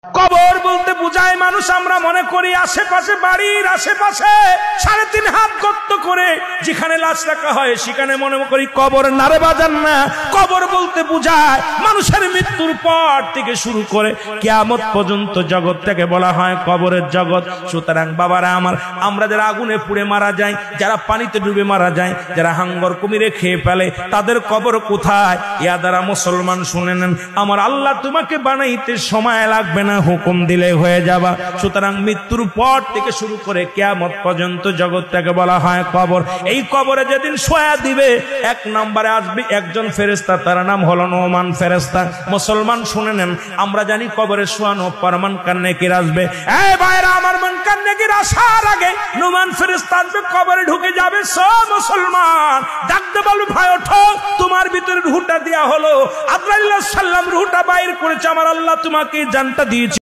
কবর বলতে বুঝায় মানুষ আমরা মনে করি আশেপাশে, বাড়ির আশেপাশে 3.5 হাত গর্ত করে যেখানে লাশ রাখা হয় সেখানে মনে করি কবর। নারে বাজান না, কবর বলতে বুঝায় মানুষের মৃত্যুর পর থেকে শুরু করে কিয়ামত পর্যন্ত জগৎটাকে বলা হয় কবরের জগৎ। সুতরাং বাবারা আমার, আমরা যারা আগুনে পুড়ে মারা যায়, যারা পানিতে ডুবে মারা যায়, যারা হাঙ্গর কুমিরে খেয়ে ফেলে, তাদের কবর কোথায়? ইয়া দ্বারা মুসলমান শুনে নেন, আমার আল্লাহ তোমাকে বানাইতে সময় লাগবে না, হুকুম দিলে হয়ে যাবা। সুতরাং মৃত্যুর পর থেকে শুরু করে কিয়ামত পর্যন্ত জগৎটাকে বলা হয় কবর। এই কবরে যেদিন শোয়া দিবে, 1 নম্বরে আসবে একজন ফেরেশতা, তার নাম হলো নোমান ফেরেশতা। মুসলমান শুনে নেন, আমরা জানি কবরে শোয়ানো পর মুনকার নেকির আসবে। এই ভাইরা আমার, মুনকার নেকির আসার আগে নোমান ফেরেশতা আসবে, কবরে ঢুকে যাবে। সব মুসলমান ডাকতে বলবে, ভাই ওঠো, তোমার ভিতরে রূহটা দেয়া হলো। আজরাইল আলাইহিস সালাম রূহটা বাইর করেছে, আমার আল্লাহ তোমাকে জানটা দিয়েছে।